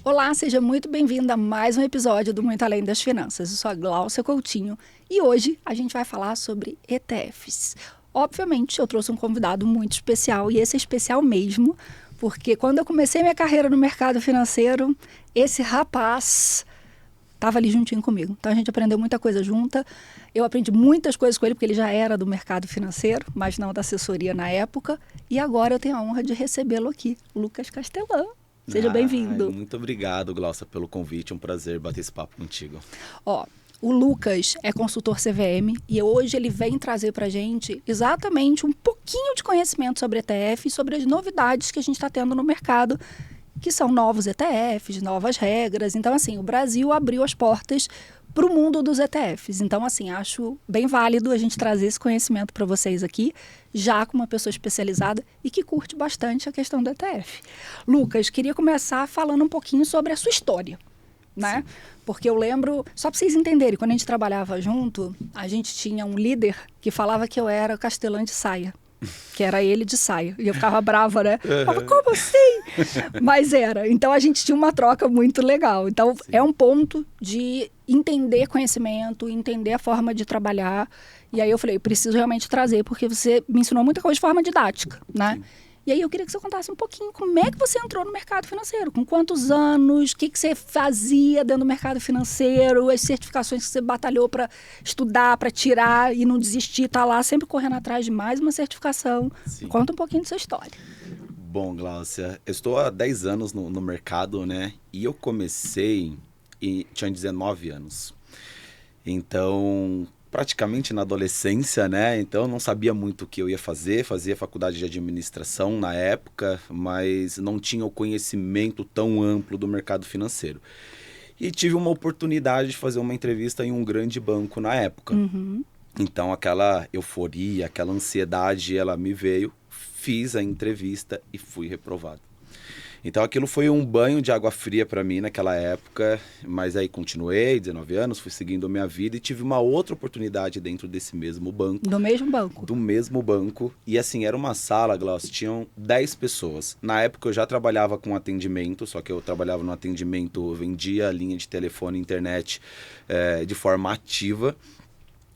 Olá, seja muito bem-vindo a mais um episódio do Muito Além das Finanças. Eu sou a Gláucia Coutinho e hoje a gente vai falar sobre ETFs. Obviamente, eu trouxe um convidado muito especial e esse é especial mesmo, porque quando eu comecei minha carreira no mercado financeiro, esse rapaz estava ali juntinho comigo. Então a gente aprendeu muita coisa junta. Eu aprendi muitas coisas com ele, porque ele já era do mercado financeiro, mas não da assessoria na época. E agora eu tenho a honra de recebê-lo aqui, Lucas Castellan. Seja bem-vindo. Muito obrigado, Gláucia, pelo convite. É um prazer bater esse papo contigo. O Lucas é consultor CVM e hoje ele vem trazer para a gente exatamente um pouquinho de conhecimento sobre ETF e sobre as novidades que a gente está tendo no mercado, que são novos ETFs, novas regras. Então, assim, o Brasil abriu as portas para o mundo dos ETFs. Então, assim, acho bem válido a gente trazer esse conhecimento para vocês aqui, já com uma pessoa especializada e que curte bastante a questão do ETF. Lucas, queria começar falando um pouquinho sobre a sua história, né? Sim. Porque eu lembro, só para vocês entenderem, quando a gente trabalhava junto, a gente tinha um líder que falava que eu era Castellan de saia. Que era ele de saia. E eu ficava brava, né? Eu falava, como assim? Mas era. Então, a gente tinha uma troca muito legal. Então, sim, é um ponto de entender conhecimento, entender a forma de trabalhar. E aí eu falei, preciso realmente trazer, porque você me ensinou muita coisa de forma didática, né? Sim. E aí eu queria que você contasse um pouquinho como é que você entrou no mercado financeiro, com quantos anos, o que você fazia dentro do mercado financeiro, as certificações que você batalhou para estudar, para tirar e não desistir, tá lá sempre correndo atrás de mais uma certificação. Sim. Conta um pouquinho da sua história. Bom, Gláucia, eu estou há 10 anos no mercado, né? E eu comecei e tinha 19 anos. Então, praticamente na adolescência, né? Então eu não sabia muito o que eu ia fazer, fazia faculdade de administração na época, mas não tinha o conhecimento tão amplo do mercado financeiro. E tive uma oportunidade de fazer uma entrevista em um grande banco na época. Uhum. Então aquela euforia, aquela ansiedade, ela me veio, fiz a entrevista e fui reprovado. Então aquilo foi um banho de água fria para mim naquela época, mas aí continuei, 19 anos, fui seguindo a minha vida e tive uma outra oportunidade dentro desse mesmo banco. Do mesmo banco? Do mesmo banco. E assim, era uma sala, Glaucio, tinham 10 pessoas. Na época eu já trabalhava com atendimento, só que eu trabalhava no atendimento, vendia linha de telefone, internet de forma ativa.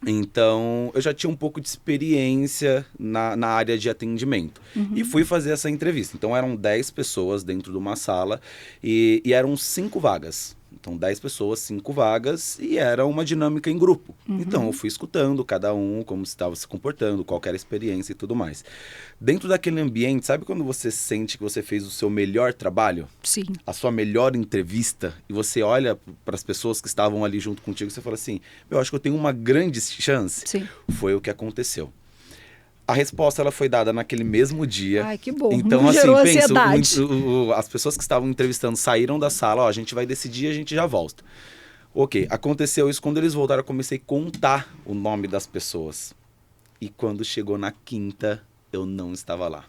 Então, eu já tinha um pouco de experiência na área de atendimento. Uhum. E fui fazer essa entrevista. Então, eram 10 pessoas dentro de uma sala e eram 5 vagas. Então, 10 pessoas, 5 vagas e era uma dinâmica em grupo. Uhum. Então, eu fui escutando cada um, como estava se comportando, qual era a experiência e tudo mais. Dentro daquele ambiente, sabe quando você sente que você fez o seu melhor trabalho? Sim. A sua melhor entrevista e você olha para as pessoas que estavam ali junto contigo e você fala assim, eu acho que eu tenho uma grande chance. Sim. Foi o que aconteceu. A resposta ela foi dada naquele mesmo dia. Ai, que bom. Então, não assim, gerou pensa, ansiedade. as pessoas que estavam entrevistando saíram da sala, ó, a gente vai decidir e a gente já volta. Ok, aconteceu isso. Quando eles voltaram, eu comecei a contar o nome das pessoas. E quando chegou na quinta, eu não estava lá.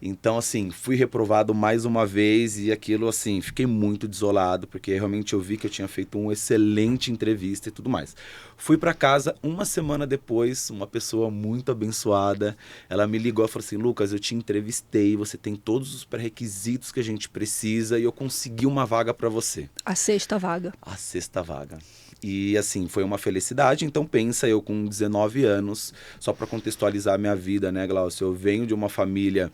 Então, assim, fui reprovado mais uma vez e aquilo, assim, fiquei muito desolado, porque realmente eu vi que eu tinha feito uma excelente entrevista e tudo mais. Fui para casa, uma semana depois, uma pessoa muito abençoada, ela me ligou e falou assim, Lucas, eu te entrevistei, você tem todos os pré-requisitos que a gente precisa e eu consegui uma vaga para você. A sexta vaga. A sexta vaga. E assim, foi uma felicidade, então pensa eu com 19 anos, só para contextualizar a minha vida, né, Glaucio? Eu venho de uma família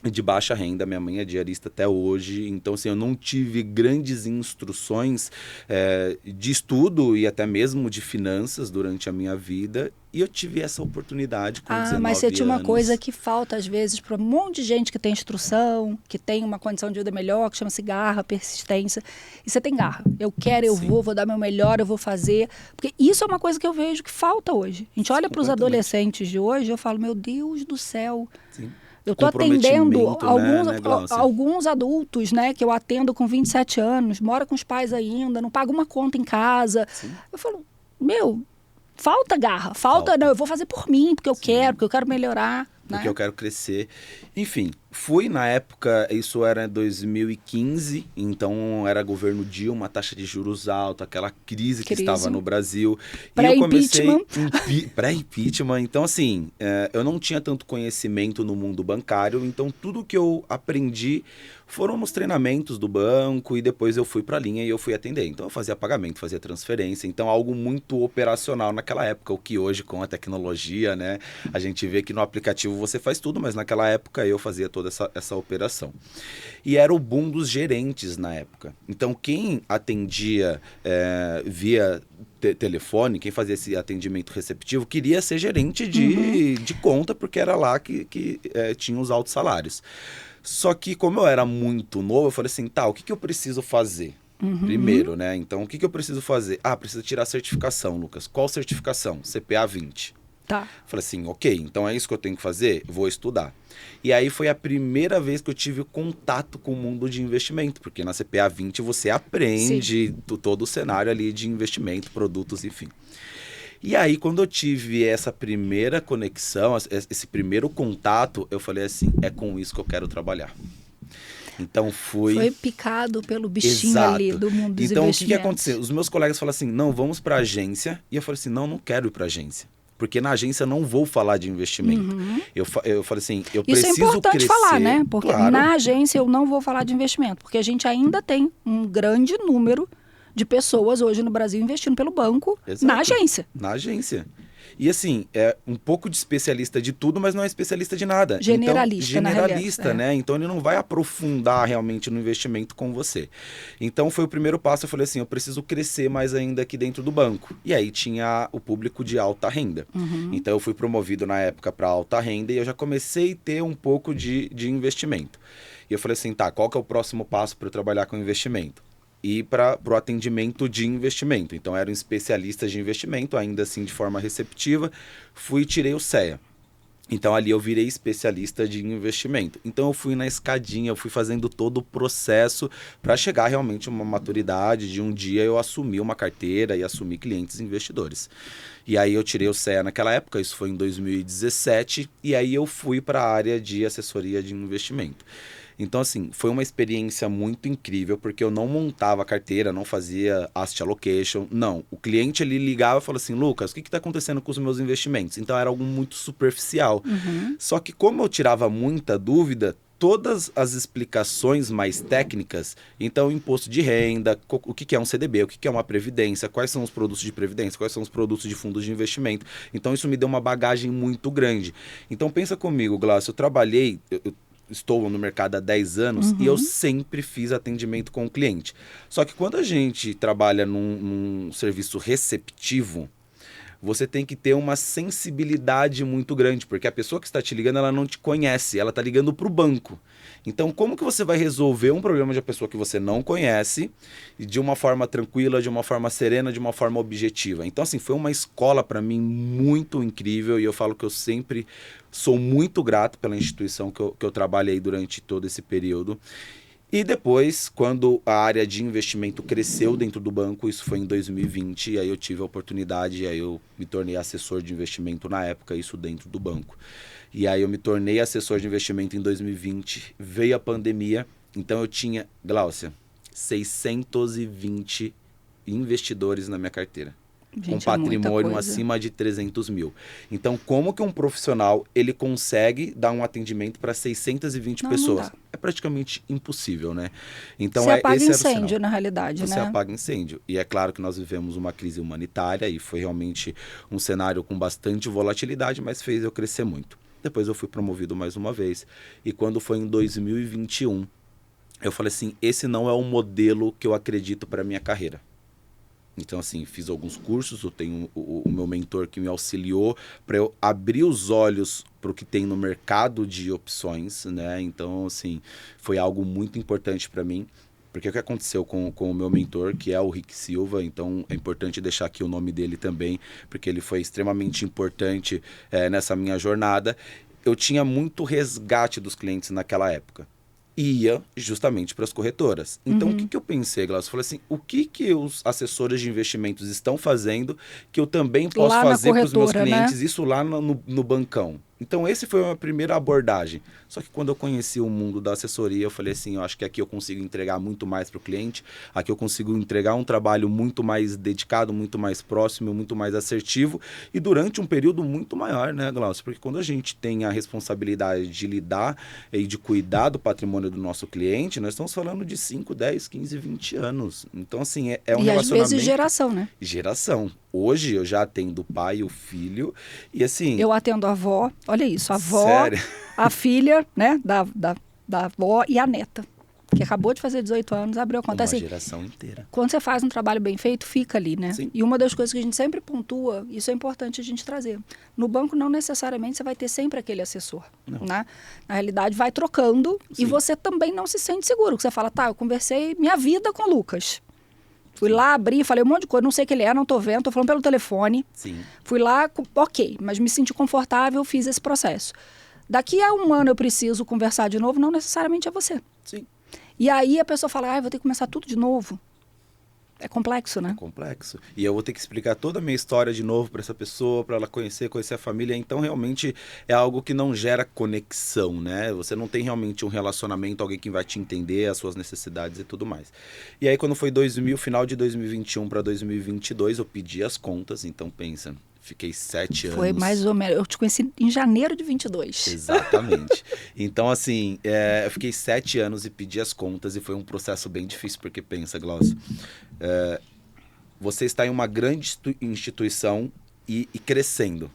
de baixa renda, minha mãe é diarista até hoje, então assim, eu não tive grandes instruções de estudo e até mesmo de finanças durante a minha vida, e eu tive essa oportunidade com 19 anos. Mas você tinha uma coisa que falta às vezes para um monte de gente que tem instrução, que tem uma condição de vida melhor, que chama-se garra, persistência, e você tem garra. Eu quero, eu vou dar meu melhor, eu vou fazer, porque isso é uma coisa que eu vejo que falta hoje. A gente olha para os adolescentes de hoje, eu falo, meu Deus do céu, Sim. Eu estou atendendo alguns adultos, né, que eu atendo com 27 anos, mora com os pais ainda, não paga uma conta em casa. Sim. Eu falo, falta garra, falta. Não, eu vou fazer por mim, porque eu quero melhorar. Porque eu quero crescer. Enfim, Fui na época, isso era 2015, então era governo Dilma, taxa de juros alta, aquela crise que estava no Brasil. E eu comecei pré-impeachment. Então, assim, eu não tinha tanto conhecimento no mundo bancário, então tudo que eu aprendi foram nos treinamentos do banco e depois eu fui para a linha e eu fui atender. Então eu fazia pagamento, fazia transferência, então algo muito operacional naquela época, o que hoje com a tecnologia, né, a gente vê que no aplicativo você faz tudo, mas naquela época eu fazia toda essa operação. E era o boom dos gerentes na época. Então quem atendia via telefone, quem fazia esse atendimento receptivo, queria ser gerente de conta, porque era lá que tinha os altos salários. Só que como eu era muito novo, eu falei assim, tá, o que eu preciso fazer? Primeiro, né? Então, o que eu preciso fazer? Ah, preciso tirar a certificação, Lucas. Qual certificação? CPA 20. Tá. Falei assim, ok, então é isso que eu tenho que fazer? Vou estudar. E aí foi a primeira vez que eu tive contato com o mundo de investimento, porque na CPA 20 você aprende todo o cenário ali de investimento, produtos, enfim. E aí, quando eu tive essa primeira conexão, esse primeiro contato, eu falei assim, é com isso que eu quero trabalhar. Então Foi picado pelo bichinho Exato. ali do mundo dos então, investimentos. o que aconteceu? Os meus colegas falaram assim, não, vamos para a agência. E eu falei assim, não quero ir para a agência. Porque na agência eu não vou falar de investimento. Eu falei assim, eu preciso crescer. Isso é importante falar, né? Porque claro, na agência eu não vou falar de investimento. Porque a gente ainda tem um grande número de pessoas hoje no Brasil investindo pelo banco. Exato. Na agência. Na agência. E assim, é um pouco de especialista de tudo, mas não é especialista de nada. Generalista, então, generalista, né? Então ele não vai aprofundar realmente no investimento com você. Então foi o primeiro passo, eu falei assim, eu preciso crescer mais ainda aqui dentro do banco. E aí tinha o público de alta renda. Então eu fui promovido na época para alta renda e eu já comecei a ter um pouco de investimento. E eu falei assim, tá, qual que é o próximo passo para eu trabalhar com investimento? E para o atendimento de investimento. Então, eram especialistas de investimento, ainda assim de forma receptiva. Fui e tirei o CEA. Então, ali eu virei especialista de investimento. Então, eu fui na escadinha, eu fui fazendo todo o processo para chegar realmente a uma maturidade de um dia eu assumir uma carteira e assumir clientes investidores. E aí, eu tirei o CEA naquela época, isso foi em 2017, e aí eu fui para a área de assessoria de investimento. Então, assim, foi uma experiência muito incrível, porque eu não montava a carteira, não fazia asset allocation, não. O cliente, ele ligava e falava assim, Lucas, o que está acontecendo com os meus investimentos? Então, era algo muito superficial. Só que como eu tirava muita dúvida, todas as explicações mais técnicas, então imposto de renda, o que é um CDB, o que é uma previdência, quais são os produtos de previdência, quais são os produtos de fundos de investimento. Então, isso me deu uma bagagem muito grande. Então, pensa comigo, Glaucio, eu trabalhei... Estou no mercado há 10 anos e eu sempre fiz atendimento com o cliente. Só que quando a gente trabalha num serviço receptivo, você tem que ter uma sensibilidade muito grande, porque a pessoa que está te ligando, ela não te conhece, ela está ligando para o banco. Então, como que você vai resolver um problema de uma pessoa que você não conhece, de uma forma tranquila, de uma forma serena, de uma forma objetiva? Então, assim, foi uma escola para mim muito incrível e eu falo que eu sempre sou muito grato pela instituição que eu trabalhei durante todo esse período. E depois, quando a área de investimento cresceu dentro do banco, isso foi em 2020, e aí eu tive a oportunidade, e aí eu me tornei assessor de investimento na época, isso dentro do banco. E aí eu me tornei assessor de investimento em 2020, veio a pandemia, então eu tinha, Gláucia, 620 investidores na minha carteira. Gente, com patrimônio acima de 300 mil. Então, como que um profissional ele consegue dar um atendimento para 620 pessoas? Não dá. É praticamente impossível, né? Então, você apaga esse incêndio, na realidade, você né? Você apaga incêndio. E é claro que nós vivemos uma crise humanitária e foi realmente um cenário com bastante volatilidade, mas fez eu crescer muito. Depois eu fui promovido mais uma vez. E quando foi em 2021, eu falei assim, esse não é o modelo que eu acredito para a minha carreira. Então, assim, fiz alguns cursos, eu tenho o meu mentor que me auxiliou para eu abrir os olhos para o que tem no mercado de opções, né? Então, assim, foi algo muito importante para mim, porque o que aconteceu com o meu mentor, que é o Rick Silva, então é importante deixar aqui o nome dele também, porque ele foi extremamente importante nessa minha jornada. Eu tinha muito resgate dos clientes naquela época. Ia justamente para as corretoras. Então, o que eu pensei, Glaucio? Eu falei assim, o que os assessores de investimentos estão fazendo que eu também posso fazer para os meus clientes, né? Isso lá no bancão. Então, esse foi a minha primeira abordagem. Só que quando eu conheci o mundo da assessoria, eu falei assim, eu acho que aqui eu consigo entregar muito mais para o cliente, aqui eu consigo entregar um trabalho muito mais dedicado, muito mais próximo, muito mais assertivo e durante um período muito maior, né, Glaucio? Porque quando a gente tem a responsabilidade de lidar e de cuidar do patrimônio do nosso cliente, nós estamos falando de 5, 10, 15, 20 anos. Então, assim, é um relacionamento... E às vezes geração, né? Geração. Hoje eu já atendo o pai e o filho e assim... Eu atendo a avó, olha isso, a avó, Sério? a filha, né, da avó e a neta, que acabou de fazer 18 anos, abriu a conta. Uma Assim, geração inteira. quando você faz um trabalho bem feito, fica ali, né? Sim. E uma das coisas que a gente sempre pontua, isso é importante a gente trazer. No banco, não necessariamente você vai ter sempre aquele assessor, né? Na realidade, vai trocando. Sim. E você também não se sente seguro. Você fala, tá, eu conversei minha vida com o Lucas. Fui lá, abri, falei um monte de coisa, não sei o que ele é, não tô vendo, tô falando pelo telefone. Sim. Fui lá, ok, mas me senti confortável, fiz esse processo. Daqui a um ano eu preciso conversar de novo, não necessariamente é você. Sim. E aí a pessoa fala, vou ter que começar tudo de novo. É complexo, né? É complexo. E eu vou ter que explicar toda a minha história de novo para essa pessoa, para ela conhecer a família. Então, realmente, é algo que não gera conexão, né? Você não tem realmente um relacionamento, alguém que vai te entender, as suas necessidades e tudo mais. E aí, quando foi final de 2021 para 2022, eu pedi as contas. Então, pensa... Fiquei 7 anos. Foi mais ou menos. Eu te conheci em janeiro de 22. Exatamente. Então, assim, eu fiquei 7 anos e pedi as contas e foi um processo bem difícil, porque pensa, Glaucio, você está em uma grande instituição e crescendo.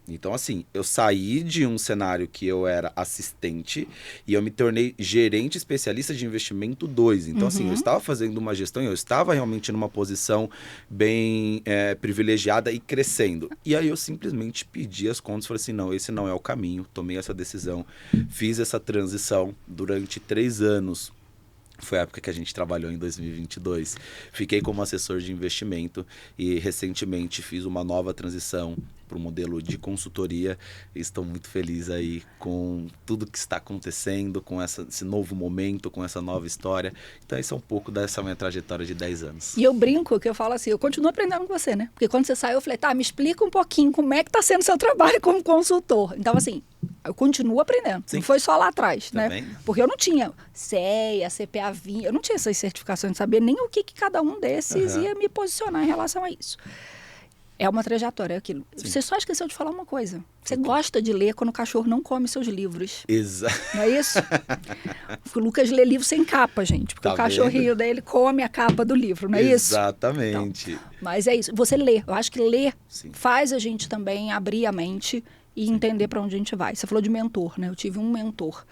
Então, assim, eu saí de um cenário que eu era assistente e eu me tornei gerente especialista de investimento 2. Então, assim, eu estava fazendo uma gestão, eu estava realmente numa posição bem privilegiada e crescendo. E aí eu simplesmente pedi as contas e falei assim, não, esse não é o caminho. Tomei essa decisão, fiz essa transição durante 3 anos. Foi a época que a gente trabalhou em 2022. Fiquei como assessor de investimento e recentemente fiz uma nova transição para o modelo de consultoria. Estou muito feliz aí com tudo que está acontecendo, com esse novo momento, com essa nova história. Então, isso é um pouco dessa minha trajetória de 10 anos. E eu brinco que eu falo assim, eu continuo aprendendo com você, né? Porque quando você saiu, eu falei, tá, me explica um pouquinho como é que está sendo o seu trabalho como consultor. Então, assim, eu continuo aprendendo. Sim. Não foi só lá atrás, também, né? Porque eu não tinha CEA, CPA 20, eu não tinha essas certificações, não sabia nem o que cada um desses ia me posicionar em relação a isso. É uma trajetória, é aquilo. Sim. Você só esqueceu de falar uma coisa. Você gosta de ler quando o cachorro não come seus livros. Exato. Não é isso? O Lucas lê livro sem capa, gente. Porque o cachorrinho dele come a capa do livro, não é isso? Exatamente. Então, mas é isso. Você lê. Eu acho que ler faz a gente também abrir a mente e entender para onde a gente vai. Você falou de mentor, né? Eu tive um mentor.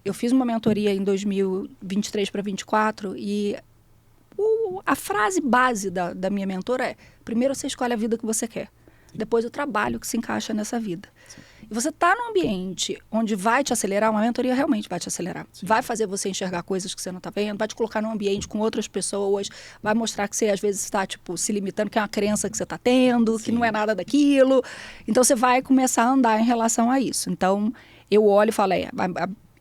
Eu fiz uma mentoria em 2023 para 2024 e a frase base da minha mentora é: primeiro você escolhe a vida que você quer, depois o trabalho que se encaixa nessa vida. Sim. E você está num ambiente onde vai te acelerar, uma mentoria realmente vai te acelerar. Sim. Vai fazer você enxergar coisas que você não está vendo, vai te colocar num ambiente com outras pessoas, vai mostrar que você às vezes está se limitando, que é uma crença que você está tendo, que não é nada daquilo. Então você vai começar a andar em relação a isso. Então eu olho e falo,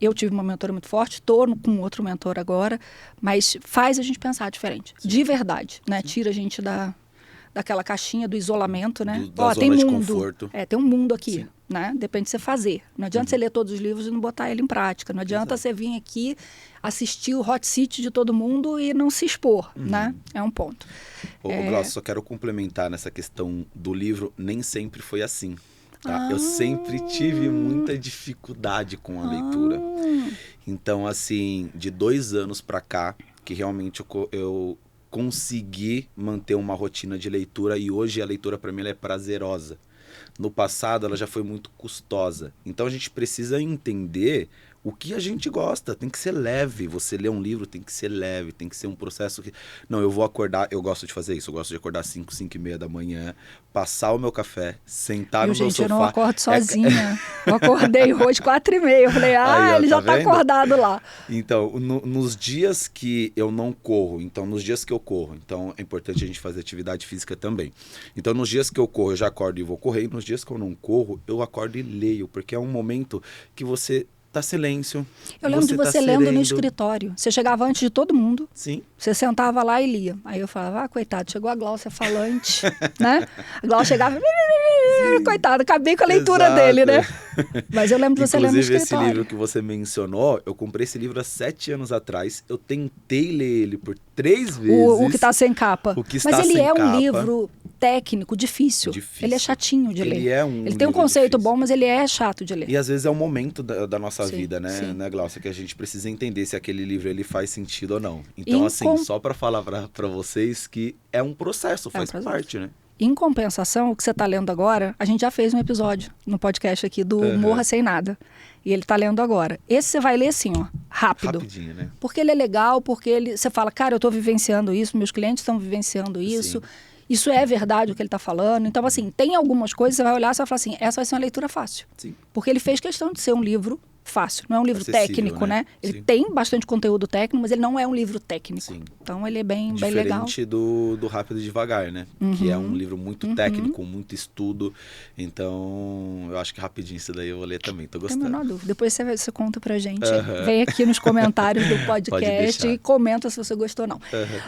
eu tive uma mentora muito forte, estou com outro mentor agora, mas faz a gente pensar diferente, de verdade, né? Sim. Tira a gente daquela caixinha do isolamento, né? Da zona de conforto. Tem um mundo aqui, né? Depende de você fazer. Não adianta você ler todos os livros e não botar ele em prática. Não adianta você vir aqui, assistir o hot seat de todo mundo e não se expor, né? É um ponto. Glaucio, só quero complementar nessa questão do livro, nem sempre foi assim. Tá? Eu sempre tive muita dificuldade com a leitura. Então, assim, de 2 anos para cá, que realmente eu consegui manter uma rotina de leitura e hoje a leitura para mim ela é prazerosa. No passado ela já foi muito custosa. Então a gente precisa entender o que a gente gosta, tem que ser leve. Você lê um livro, tem que ser leve, tem que ser um processo que... Não, eu vou acordar, eu gosto de fazer isso, eu gosto de acordar 5, 5:30 da manhã, passar o meu café, sentar no meu sofá. Eu não acordo sozinha. Eu acordei hoje 4:30, eu falei, ele já tá acordado lá. Então, nos dias que eu não corro, nos dias que eu corro, então é importante a gente fazer atividade física também. Então, nos dias que eu corro, eu já acordo e vou correr, e nos dias que eu não corro, eu acordo e leio, porque é um momento que você... Tá silêncio. Eu lembro de você lendo no escritório. Você chegava antes de todo mundo. Sim. Você sentava lá e lia. Aí eu falava, coitado, chegou a Gláucia falante, né? A Gláucia chegava... Coitado, acabei com a leitura Exato. dele, né? Mas eu lembro de você lendo no Inclusive, esse escritório. livro que você mencionou, eu comprei esse livro há 7 anos atrás. Eu tentei ler ele por 3 vezes. O que está sem capa. O que está Mas ele sem é um capa. livro técnico, difícil. Ele é chatinho de ler. Ele tem um conceito bom, mas ele é chato de ler. E às vezes é um momento da nossa vida, né, sim. né, Glaucia, que a gente precisa entender se aquele livro ele faz sentido ou não. Então, assim, só para falar para vocês que é um processo, faz parte, né? Em compensação, o que você está lendo agora, a gente já fez um episódio no podcast aqui do Morra Sem Nada. E ele está lendo agora. Esse você vai ler assim, ó, rápido. Rapidinho, né? Porque ele é legal, porque você fala, cara, eu estou vivenciando isso, meus clientes estão vivenciando isso. Sim. Isso é verdade o que ele está falando. Então, assim, tem algumas coisas, você vai olhar e vai falar assim, essa vai ser uma leitura fácil. Sim. Porque ele fez questão de ser um livro fácil. Não é um livro técnico, né? Ele Sim. tem bastante conteúdo técnico, mas ele não é um livro técnico. Sim. Então, ele é bem legal. Diferente do Rápido e Devagar, né? Que é um livro muito técnico, muito estudo. Então, eu acho que rapidinho isso daí eu vou ler também. Tô gostando. Tem a menor dúvida. Depois você conta pra gente. Vem aqui nos comentários do podcast e comenta se você gostou ou não.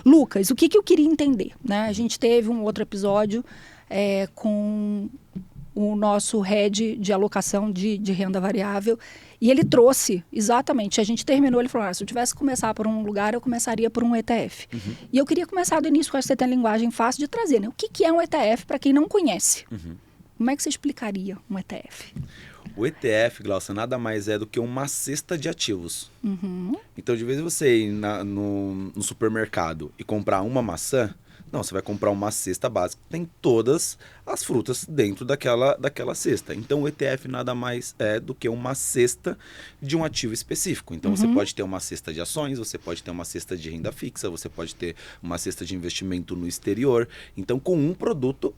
Lucas, o que eu queria entender, né? A gente teve um outro episódio com o nosso head de alocação de renda variável, e ele trouxe exatamente, a gente terminou, ele falou, se eu tivesse que começar por um lugar, eu começaria por um ETF. E eu queria começar do início, com você tem a linguagem fácil de trazer, né? O que é um ETF para quem não conhece? Como é que você explicaria um ETF? O ETF, Glaucia, nada mais é do que uma cesta de ativos. Então, de vez em você ir no supermercado e comprar uma maçã, não, você vai comprar uma cesta básica, tem todas as frutas dentro daquela cesta. Então, o ETF nada mais é do que uma cesta de um ativo específico. Então, você pode ter uma cesta de ações, você pode ter uma cesta de renda fixa, você pode ter uma cesta de investimento no exterior. Então, com um produto,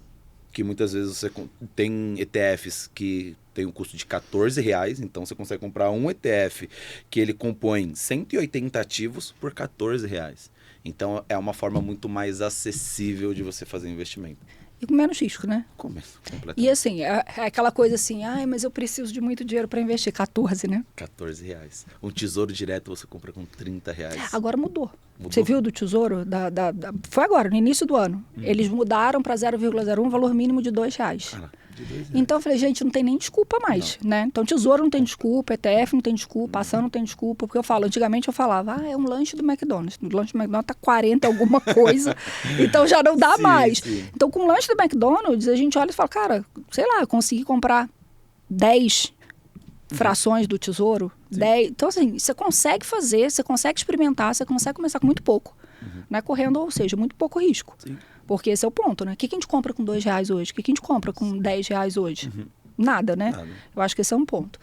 que muitas vezes você tem ETFs que tem um custo de R$14, então você consegue comprar um ETF que ele compõe 180 ativos por R$14. Então, é uma forma muito mais acessível de você fazer investimento. E com menos risco, né? Completamente. E assim, é aquela coisa assim, mas eu preciso de muito dinheiro para investir. 14, né? R$14. Um tesouro direto você compra com R$30. Agora mudou. Você viu do tesouro? Foi agora, no início do ano. Eles mudaram para 0,01, valor mínimo de R$2. De R$2. Então eu falei, gente, não tem nem desculpa mais, né? Então tesouro não tem desculpa, ETF não tem desculpa, ação não tem desculpa, porque antigamente eu falava, é um lanche do McDonald's. O lanche do McDonald's tá 40 alguma coisa, então já não dá mais. Sim. Então com o lanche do McDonald's, a gente olha e fala, cara, sei lá, eu consegui comprar 10 frações do tesouro, 10. Então assim, você consegue fazer, você consegue experimentar, você consegue começar com muito pouco, né? Correndo, ou seja, muito pouco risco. Sim. Porque esse é o ponto, né? O que a gente compra com R$2 hoje? O que a gente compra com R$10 hoje? Nada, né? Nada. Eu acho que esse é um ponto.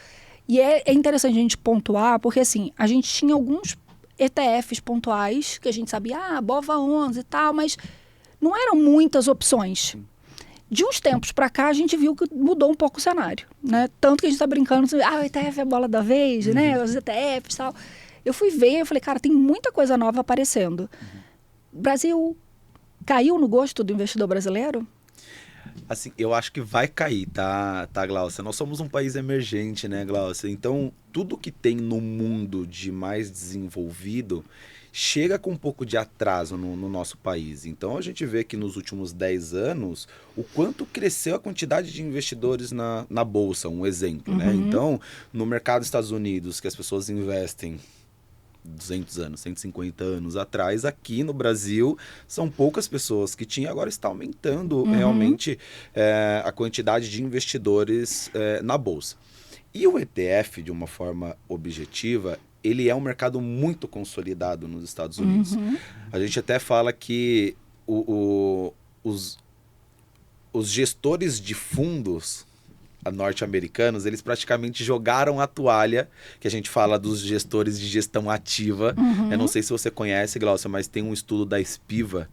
E é interessante a gente pontuar, porque assim, a gente tinha alguns ETFs pontuais, que a gente sabia, BOVA11 e tal, mas não eram muitas opções. De uns tempos para cá, a gente viu que mudou um pouco o cenário, né? Tanto que a gente está brincando, o ETF é a bola da vez, né? Os ETFs e tal. Eu fui ver, eu falei, cara, tem muita coisa nova aparecendo. Brasil caiu no gosto do investidor brasileiro? Assim, eu acho que vai cair, tá, Glaucia? Nós somos um país emergente, né, Glaucia? Então, tudo que tem no mundo de mais desenvolvido chega com um pouco de atraso no nosso país. Então, a gente vê que nos últimos 10 anos, o quanto cresceu a quantidade de investidores na Bolsa, um exemplo, né? Então, no mercado dos Estados Unidos, que as pessoas investem 200 anos, 150 anos atrás, aqui no Brasil são poucas pessoas que tinham, agora está aumentando realmente a quantidade de investidores na Bolsa. E o ETF, de uma forma objetiva, ele é um mercado muito consolidado nos Estados Unidos. A gente até fala que os gestores de fundos norte-americanos, eles praticamente jogaram a toalha, que a gente fala dos gestores de gestão ativa. Eu não sei se você conhece, Glaucia, mas tem um estudo da Spiva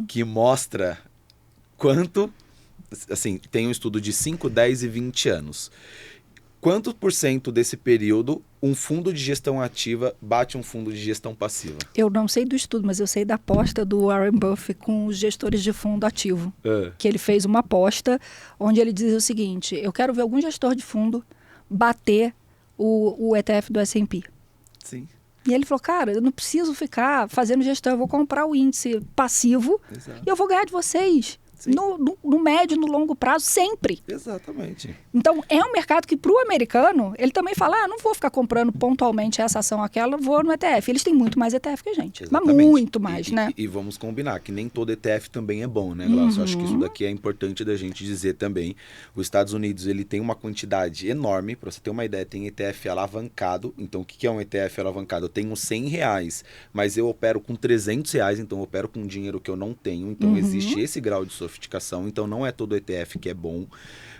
que mostra quanto, assim, tem um estudo de 5, 10 e 20 anos. Quanto por cento desse período um fundo de gestão ativa bate um fundo de gestão passiva? Eu não sei do estudo, mas eu sei da aposta do Warren Buffett com os gestores de fundo ativo. Que ele fez uma aposta onde ele dizia o seguinte, eu quero ver algum gestor de fundo bater o ETF do S&P. Sim. E ele falou, cara, eu não preciso ficar fazendo gestão, eu vou comprar o índice passivo e eu vou ganhar de vocês. no médio, no longo prazo, sempre. Exatamente. Então, é um mercado que, para o americano, ele também fala, não vou ficar comprando pontualmente essa ação, aquela, vou no ETF. Eles têm muito mais ETF que a gente. Exatamente. Mas muito mais, né? E vamos combinar que nem todo ETF também é bom, né, Glaucio? Eu acho que isso daqui é importante da gente dizer também. Os Estados Unidos, ele tem uma quantidade enorme. Para você ter uma ideia, tem ETF alavancado. Então, o que é um ETF alavancado? Eu tenho R$100, mas eu opero com R$300, então eu opero com dinheiro que eu não tenho. Então, existe esse grau de sofisticação. Então, não é todo ETF que é bom.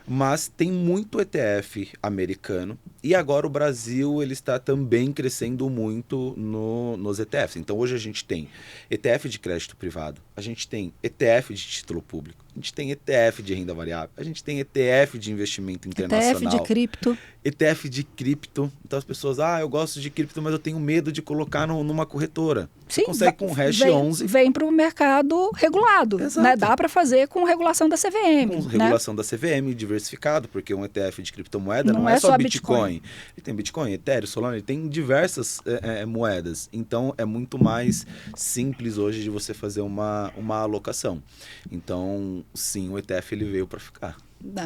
Mas tem muito ETF americano e agora o Brasil ele está também crescendo muito nos ETFs. Então hoje a gente tem ETF de crédito privado, a gente tem ETF de título público, a gente tem ETF de renda variável, a gente tem ETF de investimento internacional. ETF de cripto. ETF de cripto. Então as pessoas, eu gosto de cripto, mas eu tenho medo de colocar numa corretora. Sim, você consegue com o Hash 11. Vem para o mercado regulado. Né? Dá para fazer com regulação da CVM. Com regulação da CVM, diversificado, porque um ETF de criptomoeda não é só Bitcoin. Ele tem Bitcoin, Ethereum, Solana, ele tem diversas moedas. Então é muito mais simples hoje de você fazer uma alocação. Então, sim, o ETF ele veio para ficar.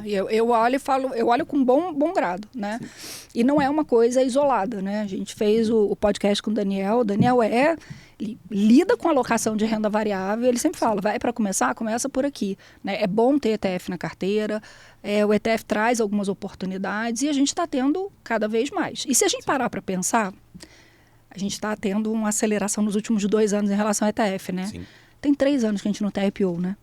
Eu olho e falo, eu olho com bom grado, né? Sim. E não é uma coisa isolada, né? A gente fez o podcast com o Daniel. O Daniel lida com alocação de renda variável. Ele sempre fala, vai para começar, começa por aqui, né? É bom ter ETF na carteira. O ETF traz algumas oportunidades e a gente está tendo cada vez mais. E se a gente parar para pensar, a gente está tendo uma aceleração nos últimos 2 anos em relação ao ETF, né? Sim. Tem 3 anos que a gente não tem IPO, né?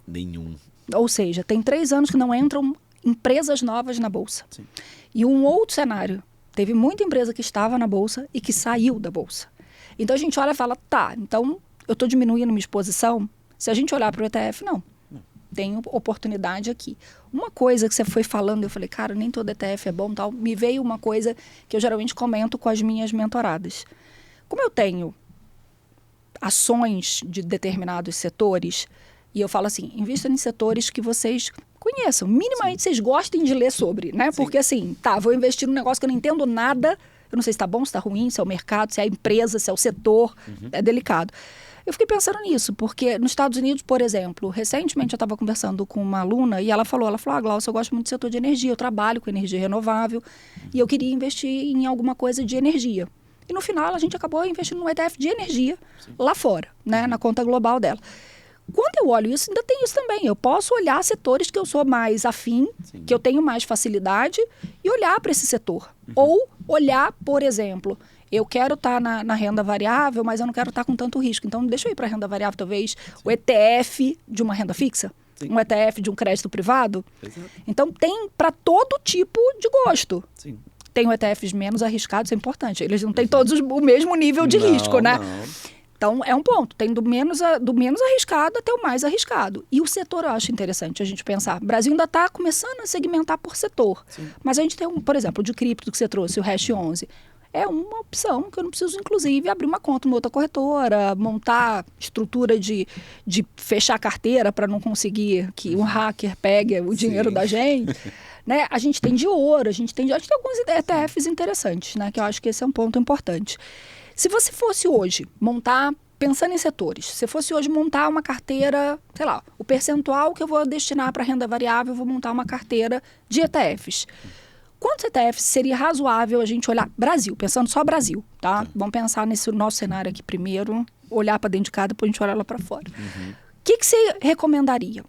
Nenhum. Ou seja, tem 3 anos que não entram empresas novas na Bolsa. Sim. E um outro cenário, teve muita empresa que estava na Bolsa e que saiu da Bolsa. Então a gente olha e fala, então eu estou diminuindo minha exposição. Se a gente olhar para o ETF, não. Tem oportunidade aqui. Uma coisa que você foi falando, eu falei, cara, nem todo ETF é bom, tal. Me veio uma coisa que eu geralmente comento com as minhas mentoradas. Como eu tenho ações de determinados setores, e eu falo assim, invista em setores que vocês conheçam, minimamente vocês gostem de ler sobre, né? Porque assim, vou investir num negócio que eu não entendo nada, eu não sei se está bom, se está ruim, se é o mercado, se é a empresa, se é o setor, é delicado. Eu fiquei pensando nisso, porque nos Estados Unidos, por exemplo, recentemente eu estava conversando com uma aluna e ela falou, Glaucio, eu gosto muito do setor de energia, eu trabalho com energia renovável e eu queria investir em alguma coisa de energia. E no final a gente acabou investindo num ETF de energia lá fora, né? Na conta global dela. Quando eu olho isso, ainda tem isso também. Eu posso olhar setores que eu sou mais afim, que eu tenho mais facilidade, e olhar para esse setor. Ou olhar, por exemplo, eu quero estar na renda variável, mas eu não quero estar com tanto risco. Então, deixa eu ir para a renda variável, talvez, o ETF de uma renda fixa, um ETF de um crédito privado. Exato. Então, tem para todo tipo de gosto. Sim. Tem ETFs menos arriscados, é importante. Eles não têm todos o mesmo nível de risco, né? Não. Então, é um ponto. Tem do menos arriscado até o mais arriscado. E o setor eu acho interessante a gente pensar. O Brasil ainda está começando a segmentar por setor. Sim. Mas a gente tem, por exemplo, o de cripto que você trouxe, o Hash 11. É uma opção que eu não preciso, inclusive, abrir uma conta em outra corretora, montar estrutura de fechar a carteira para não conseguir que um hacker pegue o dinheiro da gente. Né? A gente tem de ouro, a gente tem alguns ETFs interessantes, né? Que eu acho que esse é um ponto importante. Se você fosse hoje montar, pensando em setores, se fosse hoje montar uma carteira, sei lá, o percentual que eu vou destinar para renda variável, eu vou montar uma carteira de ETFs. Quantos ETFs seria razoável a gente olhar? Brasil, pensando só Brasil, tá? Vamos pensar nesse nosso cenário aqui primeiro, olhar para dentro de cada, depois a gente olhar lá para fora. O que você recomendaria?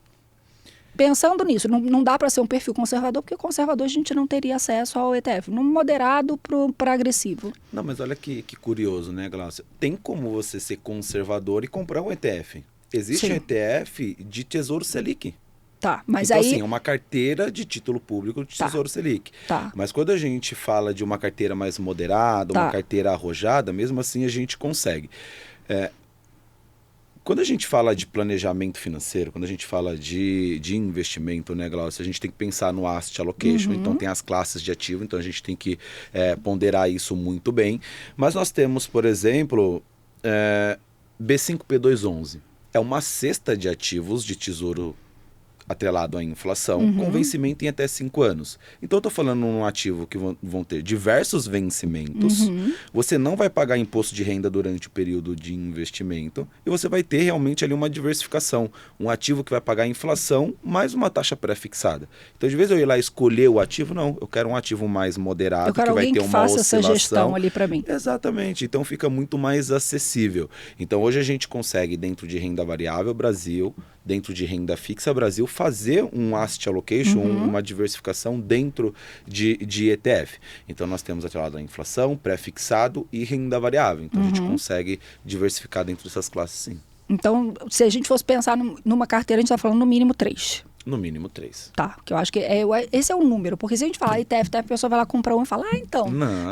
Pensando nisso, não dá para ser um perfil conservador, porque conservador a gente não teria acesso ao ETF. Num moderado para agressivo. Não, mas olha que curioso, né, Glaucia? Tem como você ser conservador e comprar um ETF. Existe um ETF de Tesouro Selic. Tá, mas então, aí... assim, uma carteira de título público de Tesouro Selic. Tá. Mas quando a gente fala de uma carteira mais moderada, uma carteira arrojada, mesmo assim a gente consegue. Quando a gente fala de planejamento financeiro, quando a gente fala de investimento, né, Glaucia, a gente tem que pensar no asset allocation. Então tem as classes de ativo, então a gente tem que ponderar isso muito bem. Mas nós temos, por exemplo, B5P211. É uma cesta de ativos de tesouro atrelado à inflação, com vencimento em até 5 anos. Então, eu estou falando num ativo que vão ter diversos vencimentos, você não vai pagar imposto de renda durante o período de investimento e você vai ter realmente ali uma diversificação, um ativo que vai pagar a inflação mais uma taxa pré-fixada. Então, de vez eu ir lá escolher o ativo, não, eu quero um ativo mais moderado, que vai ter uma oscilação. Eu quero alguém que faça essa gestão ali para mim. Exatamente, então fica muito mais acessível. Então, hoje a gente consegue, dentro de renda variável Brasil, dentro de renda fixa Brasil, fazer um asset allocation, uma diversificação dentro de ETF. Então, nós temos atrelado a inflação, pré-fixado e renda variável. Então, a gente consegue diversificar dentro dessas classes, sim. Então, se a gente fosse pensar numa carteira, a gente está falando no mínimo 3. No mínimo 3. Tá, que eu acho que esse é o número. Porque se a gente falar ETF, a pessoa vai lá comprar um e fala,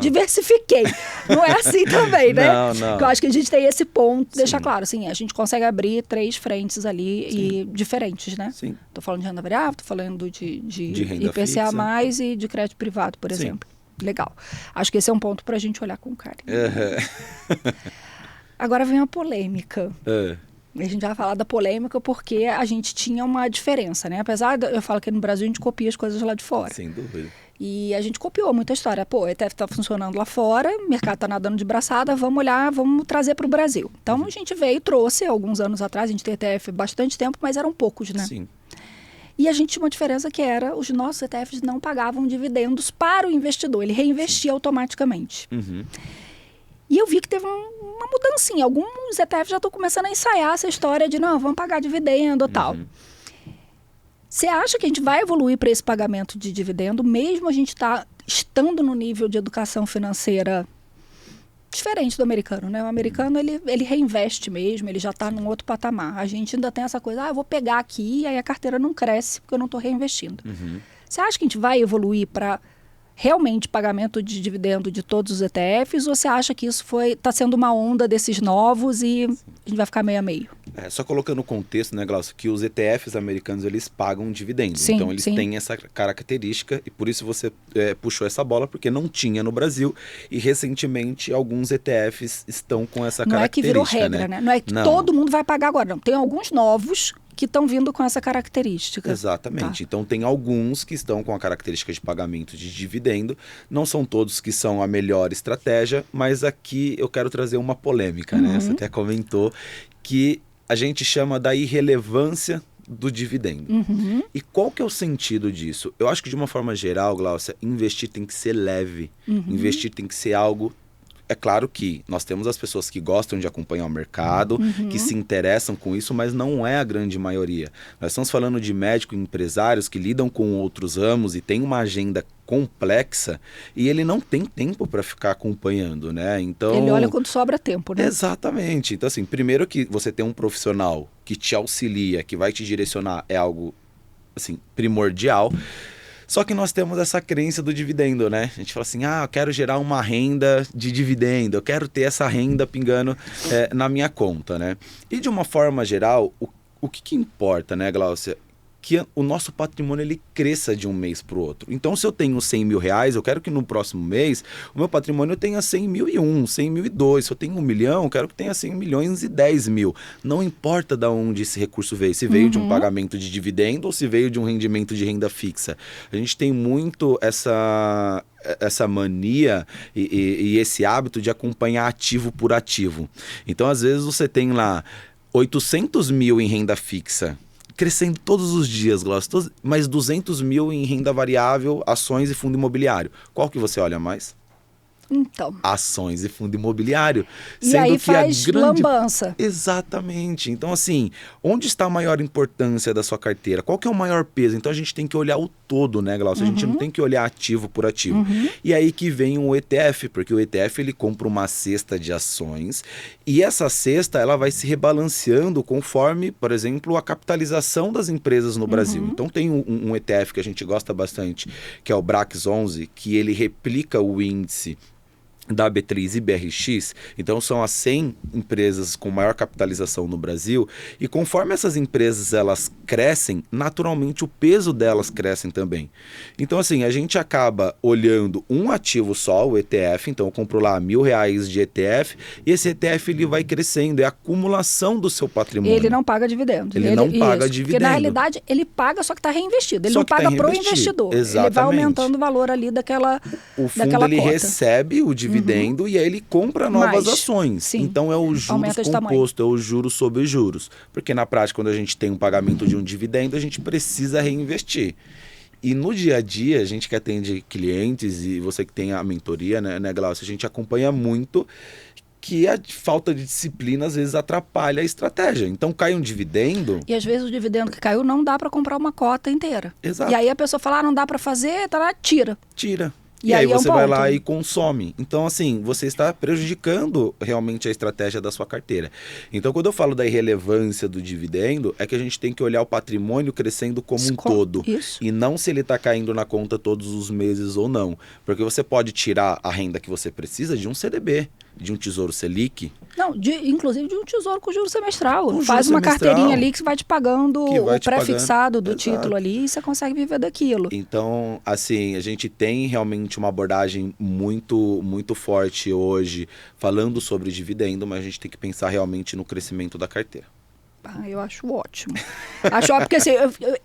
diversifiquei. Não é assim também, né? Não. Porque eu acho que a gente tem esse ponto, deixar claro, assim, a gente consegue abrir 3 frentes ali e diferentes, né? Sim. Tô falando de renda variável, tô falando de renda IPCA+, fixa. E de crédito privado, por exemplo. Legal. Acho que esse é um ponto pra gente olhar com carinho. Agora vem a polêmica. A gente vai falar da polêmica porque a gente tinha uma diferença, né? Apesar eu falo que no Brasil a gente copia as coisas lá de fora. Sem dúvida. E a gente copiou muita história. Pô, o ETF está funcionando lá fora, o mercado está nadando de braçada, vamos olhar, vamos trazer para o Brasil. Então a gente veio e trouxe, alguns anos atrás, a gente tem ETF há bastante tempo, mas eram poucos, né? Sim. E a gente tinha uma diferença que era, os nossos ETFs não pagavam dividendos para o investidor, ele reinvestia automaticamente. E eu vi que teve uma mudancinha. Alguns ETFs já estão começando a ensaiar essa história de, não, vamos pagar dividendo e tal. Você acha que a gente vai evoluir para esse pagamento de dividendo, mesmo a gente estando no nível de educação financeira diferente do americano, né? O americano, ele reinveste mesmo, ele já está num outro patamar. A gente ainda tem essa coisa, eu vou pegar aqui e aí a carteira não cresce porque eu não estou reinvestindo. Você acha que a gente vai evoluir para realmente pagamento de dividendo de todos os ETFs, ou você acha que isso está sendo uma onda desses novos e a gente vai ficar meio a meio? Só colocando o contexto, né, Glaucio, que os ETFs americanos, eles pagam dividendos. Sim, então, eles têm essa característica e por isso você puxou essa bola, porque não tinha no Brasil e recentemente alguns ETFs estão com essa característica. Não é que virou regra, né? Não é que todo mundo vai pagar agora, não. Tem alguns novos que estão vindo com essa característica. Exatamente. Então, tem alguns que estão com a característica de pagamento de dividendo. Não são todos que são a melhor estratégia, mas aqui eu quero trazer uma polêmica, né? Você até comentou que a gente chama da irrelevância do dividendo. E qual que é o sentido disso? Eu acho que de uma forma geral, Glaucia, investir tem que ser leve. Investir tem que ser algo... É claro que nós temos as pessoas que gostam de acompanhar o mercado, que se interessam com isso, mas não é a grande maioria. Nós estamos falando de médicos e empresários que lidam com outros ramos e tem uma agenda complexa e ele não tem tempo para ficar acompanhando, né? Então, ele olha quando sobra tempo, né? Exatamente. Então, assim, primeiro que você tem um profissional que te auxilia, que vai te direcionar, é algo, assim, primordial. Só que nós temos essa crença do dividendo, né? A gente fala assim, eu quero gerar uma renda de dividendo, eu quero ter essa renda pingando na minha conta, né? E de uma forma geral, o que importa, né, Glaucia? Que o nosso patrimônio ele cresça de um mês para o outro. Então, se eu tenho 100 mil reais, eu quero que no próximo mês o meu patrimônio tenha 100.001, 100.002. Se eu tenho 1 milhão, eu quero que tenha 100 milhões e 10 mil. Não importa de onde esse recurso veio. Se veio de um pagamento de dividendo ou se veio de um rendimento de renda fixa. A gente tem muito essa mania e esse hábito de acompanhar ativo por ativo. Então, às vezes, você tem lá 800 mil em renda fixa, crescendo todos os dias, Glaucio, mais 200 mil em renda variável, ações e fundo imobiliário. Qual que você olha mais? Então. Ações e fundo imobiliário. E sendo aí que faz lambança. Exatamente. Então, assim, onde está a maior importância da sua carteira? Qual que é o maior peso? Então, a gente tem que olhar o todo, né, Glaucio? A gente não tem que olhar ativo por ativo. E aí que vem o ETF, porque o ETF, ele compra uma cesta de ações e essa cesta, ela vai se rebalanceando conforme, por exemplo, a capitalização das empresas no Brasil. Então, tem um ETF que a gente gosta bastante, que é o BRAX 11, que ele replica o índice da B3 e BRX, então são as 100 empresas com maior capitalização no Brasil, e conforme essas empresas elas crescem, naturalmente o peso delas crescem também. Então assim, a gente acaba olhando um ativo só, o ETF, então eu compro lá R$1.000 de ETF, e esse ETF ele vai crescendo, é a acumulação do seu patrimônio. Ele não paga dividendos. Ele não paga dividendo. Porque na realidade ele paga, só que está reinvestido. Ele não paga para o investidor. Exatamente. Ele vai aumentando o valor ali daquela O fundo ele cota. recebe o dividendo e aí ele compra novas ações. Sim. Então é o juros composto, é o juros sobre juros. Porque na prática, quando a gente tem um pagamento de um dividendo, a gente precisa reinvestir. E no dia a dia, a gente que atende clientes e você que tem a mentoria, né, Glaucia, a gente acompanha muito que a falta de disciplina às vezes atrapalha a estratégia. Então cai um dividendo... E às vezes o dividendo que caiu não dá para comprar uma cota inteira. Exato. E aí a pessoa fala, não dá para fazer, tá lá, tira. Tira. E aí você vai lá e consome. Então, assim, você está prejudicando realmente a estratégia da sua carteira. Então, quando eu falo da irrelevância do dividendo, é que a gente tem que olhar o patrimônio crescendo como um todo. Isso. E não se ele está caindo na conta todos os meses ou não. Porque você pode tirar a renda que você precisa de um CDB, de um Tesouro Selic. Não, inclusive de um tesouro com juros semestral. Faz uma carteirinha ali que vai te pagando o pré-fixado do título ali e você consegue viver daquilo. Então, assim, a gente tem realmente uma abordagem muito, muito forte hoje falando sobre dividendo, mas a gente tem que pensar realmente no crescimento da carteira. Eu acho ótimo. Acho ótimo, porque assim,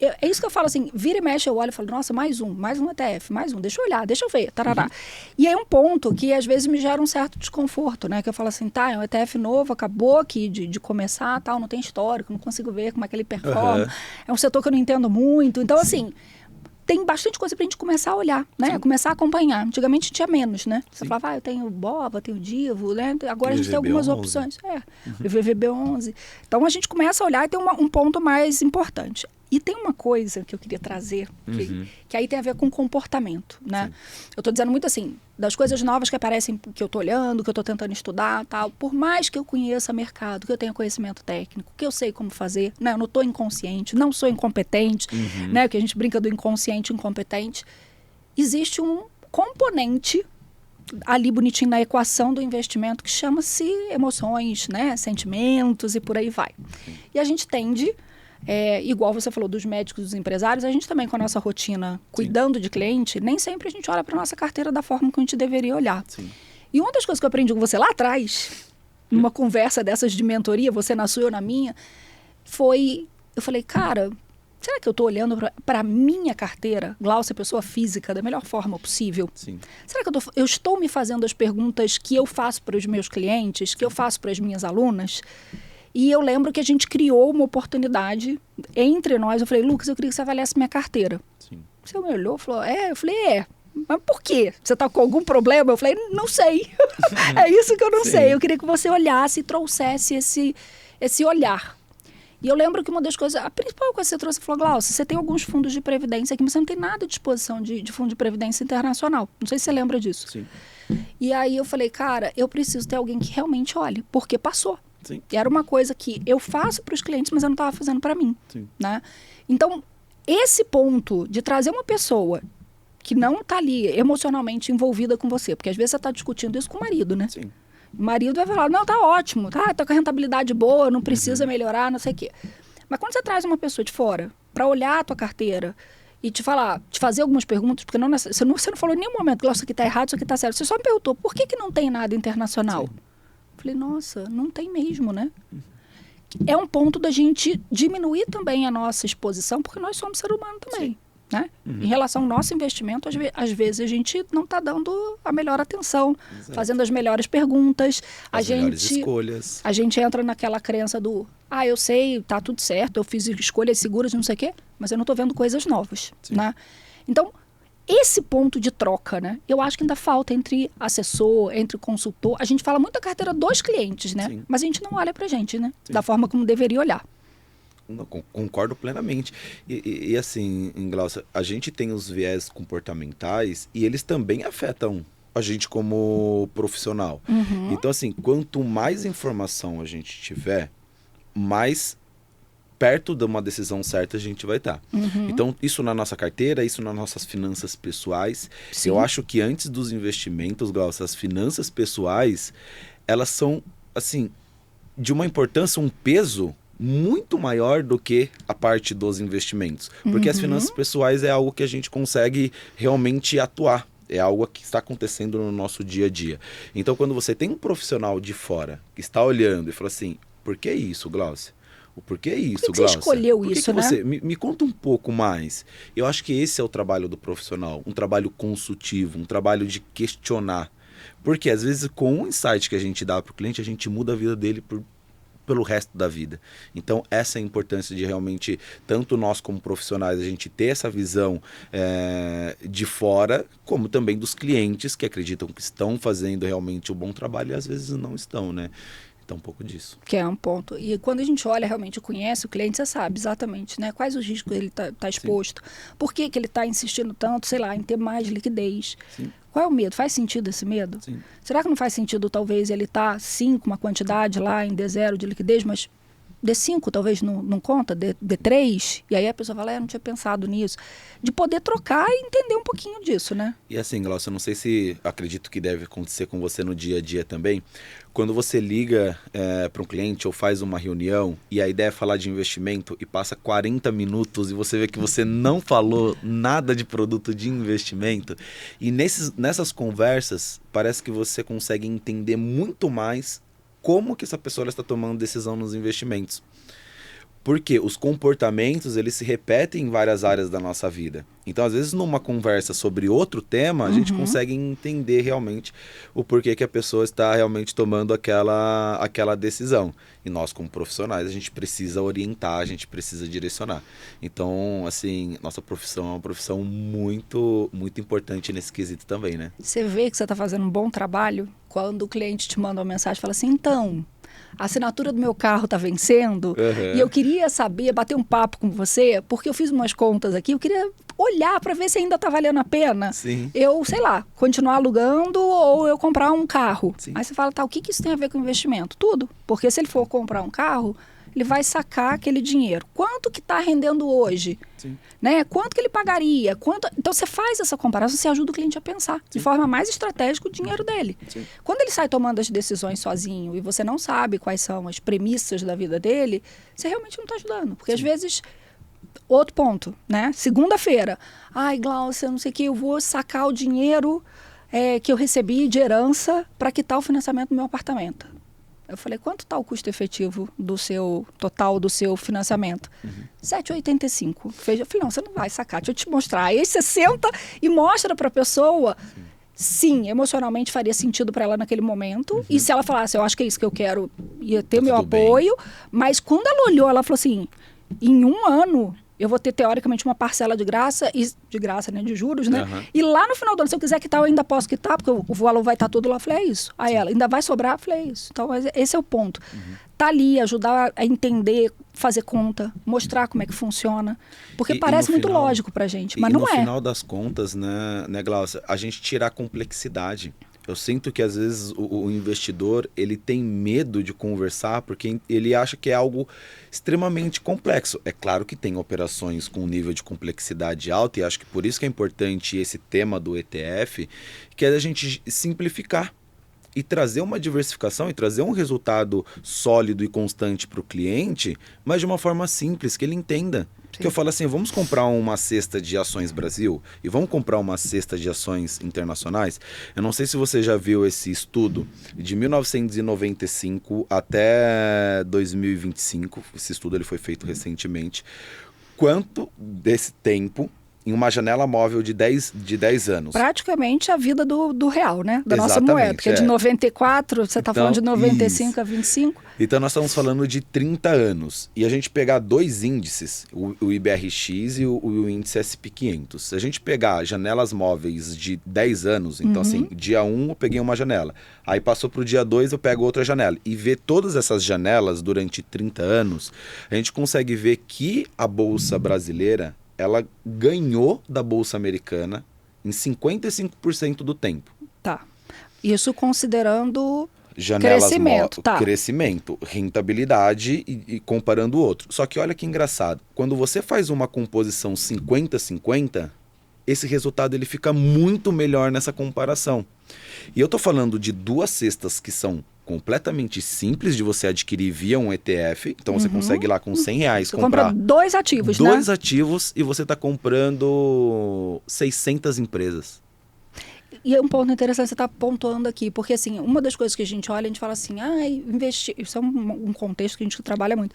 é isso que eu falo assim, vira e mexe, eu olho e falo, nossa, mais um ETF, mais um, deixa eu olhar, deixa eu ver, tarará. E aí um ponto que às vezes me gera um certo desconforto, né? Que eu falo assim, tá, é um ETF novo, acabou aqui de começar, tal, não tem histórico, não consigo ver como é que ele performa. É um setor que eu não entendo muito. Então, assim, tem bastante coisa pra gente começar a olhar, né? Começar a acompanhar. Antigamente tinha menos, né? Você falava, eu tenho BOVA, tenho DIVO, né? Agora a gente tem algumas opções. O VVB11. Então a gente começa a olhar e tem um ponto mais importante. E tem uma coisa que eu queria trazer, que aí tem a ver com comportamento, né? Eu estou dizendo muito assim, das coisas novas que aparecem, que eu estou olhando, que eu estou tentando estudar, tal. Por mais que eu conheça mercado, que eu tenha conhecimento técnico, que eu sei como fazer, né? Eu não estou inconsciente, não sou incompetente, né? Que a gente brinca do inconsciente incompetente. Existe um componente ali bonitinho na equação do investimento que chama-se emoções, né? Sentimentos e por aí vai. E a gente tende... igual você falou dos médicos, dos empresários, a gente também com a nossa rotina cuidando de cliente, nem sempre a gente olha para a nossa carteira da forma que a gente deveria olhar. E uma das coisas que eu aprendi com você lá atrás, numa conversa dessas de mentoria, você na sua, eu na minha, foi, eu falei, cara, será que eu estou olhando para a minha carteira, Glaucia, pessoa física, da melhor forma possível? Será que eu estou me fazendo as perguntas que eu faço para os meus clientes, que eu faço para as minhas alunas? E eu lembro que a gente criou uma oportunidade entre nós. Eu falei, Lucas, eu queria que você avaliasse minha carteira. Você me olhou e falou, eu falei, mas por quê? Você está com algum problema? Eu falei, não sei. É isso que eu não sei. Eu queria que você olhasse e trouxesse esse olhar. E eu lembro que uma das coisas, a principal coisa que você trouxe, você falou, Glaucia, você tem alguns fundos de previdência aqui, mas você não tem nada à disposição de fundo de previdência internacional. Não sei se você lembra disso. E aí eu falei, cara, eu preciso ter alguém que realmente olhe, porque passou. E era uma coisa que eu faço para os clientes, mas eu não estava fazendo para mim. Né? Então, esse ponto de trazer uma pessoa que não está ali emocionalmente envolvida com você, porque às vezes você está discutindo isso com o marido, né? O marido vai falar, não, tá ótimo, tá com a rentabilidade boa, não precisa melhorar, não sei o quê. Mas quando você traz uma pessoa de fora para olhar a tua carteira e te fazer algumas perguntas, porque você não falou em nenhum momento, isso aqui está errado, isso aqui está certo. Você só me perguntou, por que não tem nada internacional? Falei, nossa, não tem mesmo, né? É um ponto da gente diminuir também a nossa exposição, porque nós somos ser humano também, né? Em relação ao nosso investimento, às vezes a gente não está dando a melhor atenção, fazendo as melhores perguntas. As melhores escolhas. A gente entra naquela crença do, eu sei, tá tudo certo, eu fiz escolhas seguras, não sei o quê, mas eu não estou vendo coisas novas, né? Então, esse ponto de troca, né? Eu acho que ainda falta entre assessor, entre consultor. A gente fala muito da carteira dos clientes, né? Mas a gente não olha pra gente, né? Da forma como deveria olhar. Não, concordo plenamente. E assim, Glaucia, a gente tem os viés comportamentais e eles também afetam a gente como profissional. Então, assim, quanto mais informação a gente tiver, mais perto de uma decisão certa a gente vai estar. Então, isso na nossa carteira, isso nas nossas finanças pessoais. Sim. Eu acho que antes dos investimentos, Glaucia, as finanças pessoais, elas são, assim, de uma importância, um peso muito maior do que a parte dos investimentos. Porque as finanças pessoais é algo que a gente consegue realmente atuar. É algo que está acontecendo no nosso dia a dia. Então, quando você tem um profissional de fora que está olhando e fala assim, por que isso, Glaucia? O porquê isso, Por que você escolheu isso, né? Você... Me conta um pouco mais. Eu acho que esse é o trabalho do profissional. Um trabalho consultivo, um trabalho de questionar. Porque, às vezes, com um insight que a gente dá para o cliente, a gente muda a vida dele pelo resto da vida. Então, essa é a importância de realmente, tanto nós como profissionais, a gente ter essa visão de fora, como também dos clientes que acreditam que estão fazendo realmente um bom trabalho e às vezes não estão, né? Então, um pouco disso. Que é um ponto. E quando a gente olha, realmente conhece o cliente, você sabe exatamente, né? Quais os riscos ele está exposto. Sim. Por que ele está insistindo tanto, sei lá, em ter mais liquidez. Sim. Qual é o medo? Faz sentido esse medo? Sim. Será que não faz sentido, talvez, ele estar, sim, com uma quantidade lá em D0 de liquidez, mas D5 talvez não conta, D3? E aí a pessoa fala, não tinha pensado nisso. De poder trocar e entender um pouquinho disso, né? E assim, Glaucia, eu não sei se acredito que deve acontecer com você no dia a dia também. Quando você liga para um cliente ou faz uma reunião e a ideia é falar de investimento e passa 40 minutos e você vê que você não falou nada de produto de investimento, e nessas conversas parece que você consegue entender muito mais como que essa pessoa está tomando decisão nos investimentos. Porque os comportamentos, eles se repetem em várias áreas da nossa vida. Então, às vezes, numa conversa sobre outro tema, a gente consegue entender realmente o porquê que a pessoa está realmente tomando aquela decisão. E nós, como profissionais, a gente precisa orientar, a gente precisa direcionar. Então, assim, nossa profissão é uma profissão muito, muito importante nesse quesito também, né? Você vê que você está fazendo um bom trabalho quando o cliente te manda uma mensagem e fala assim, então, a assinatura do meu carro está vencendo e eu queria saber, bater um papo com você, porque eu fiz umas contas aqui, eu queria olhar para ver se ainda está valendo a pena. Sim. Eu, sei lá, continuar alugando ou eu comprar um carro. Sim. Aí você fala, tá, o que isso tem a ver com investimento? Tudo. Porque se ele for comprar um carro, ele vai sacar aquele dinheiro. Quanto que está rendendo hoje? Sim. Né? Quanto que ele pagaria? Então você faz essa comparação, você ajuda o cliente a pensar de forma mais estratégica o dinheiro dele. Sim. Quando ele sai tomando as decisões sozinho e você não sabe quais são as premissas da vida dele, você realmente não está ajudando. Porque às vezes, outro ponto, né? Segunda-feira, ai, Glaucia, não sei o que, eu vou sacar o dinheiro que eu recebi de herança para quitar o financiamento do meu apartamento. Eu falei, quanto está o custo efetivo do seu total do seu financiamento? 7,85. Eu falei, não, você não vai sacar, deixa eu te mostrar. Aí você senta e mostra para a pessoa. Sim, emocionalmente faria sentido para ela naquele momento. E se ela falasse, eu acho que é isso que eu quero, ia ter meu apoio. Bem. Mas quando ela olhou, ela falou assim, em um ano eu vou ter, teoricamente, uma parcela de graça, né, de juros, né? E lá no final do ano, se eu quiser quitar, eu ainda posso quitar, porque o valor vai estar todo lá. Eu falei, é isso. Aí ela, ainda vai sobrar? Eu falei, é isso. Então, esse é o ponto. Tá ali, ajudar a entender, fazer conta, mostrar como é que funciona. Porque parece muito lógico pra gente, mas não é. No final das contas, né, Glaucia, a gente tira a complexidade. Eu sinto que às vezes o investidor ele tem medo de conversar porque ele acha que é algo extremamente complexo. É claro que tem operações com um nível de complexidade alto e acho que por isso que é importante esse tema do ETF, que é a gente simplificar e trazer uma diversificação e trazer um resultado sólido e constante para o cliente, mas de uma forma simples, que ele entenda. Que eu falo assim, vamos comprar uma cesta de ações Brasil e vamos comprar uma cesta de ações internacionais. Eu não sei se você já viu esse estudo de 1995 até 2025. Esse estudo ele foi feito recentemente. Quanto desse tempo em uma janela móvel de 10 anos. Praticamente a vida do real, né? Da nossa moeda. Porque de 94, você está falando de 95 a 25. Então nós estamos falando de 30 anos. E a gente pegar dois índices, o IBRX e o índice SP500. Se a gente pegar janelas móveis de 10 anos, então assim, dia 1 eu peguei uma janela. Aí passou para o dia 2 eu pego outra janela. E ver todas essas janelas durante 30 anos, a gente consegue ver que a Bolsa Brasileira ela ganhou da Bolsa Americana em 55% do tempo. Tá. Isso considerando janelas Crescimento, tá. crescimento, rentabilidade e comparando o outro. Só que olha que engraçado, quando você faz uma composição 50-50, esse resultado ele fica muito melhor nessa comparação. E eu tô falando de 2 cestas que são completamente simples de você adquirir via um ETF. Então você consegue ir lá com R$100 Você comprar compra 2 ativos, né? 2 ativos e você está comprando 600 empresas. E é um ponto interessante que você está pontuando aqui, porque assim, uma das coisas que a gente olha, a gente fala assim, investir, isso é um contexto que a gente trabalha muito.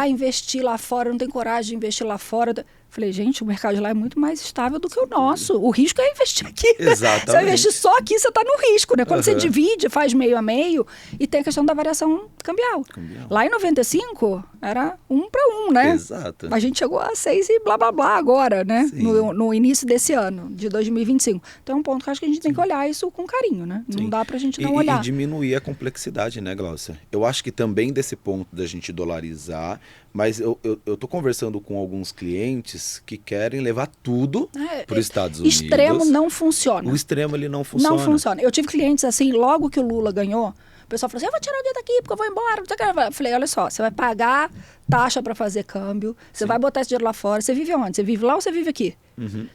Investir lá fora, não tem coragem de investir lá fora. Falei, gente, o mercado de lá é muito mais estável do que o nosso. O risco é investir aqui. Exatamente. Você vai investir só aqui, você está no risco, né? Quando você divide, faz meio a meio, e tem a questão da variação cambial. Lá em 95, era 1 para 1, né? Exato. A gente chegou a 6 e blá, blá, blá agora, né? No início desse ano, de 2025. Então é um ponto que eu acho que a gente tem que olhar isso com carinho, né? Não dá pra gente não olhar. E diminuir a complexidade, né, Glaucia? Eu acho que também desse ponto da gente dolarizar, mas eu tô conversando com alguns clientes que querem levar tudo para os Estados Unidos. Extremo não funciona. O extremo, ele não funciona. Não funciona. Eu tive clientes assim, logo que o Lula ganhou, o pessoal falou assim, eu vou tirar o dinheiro daqui porque eu vou embora. Eu falei, olha só, você vai pagar taxa para fazer câmbio, você vai botar esse dinheiro lá fora, você vive onde? Você vive lá ou você vive aqui?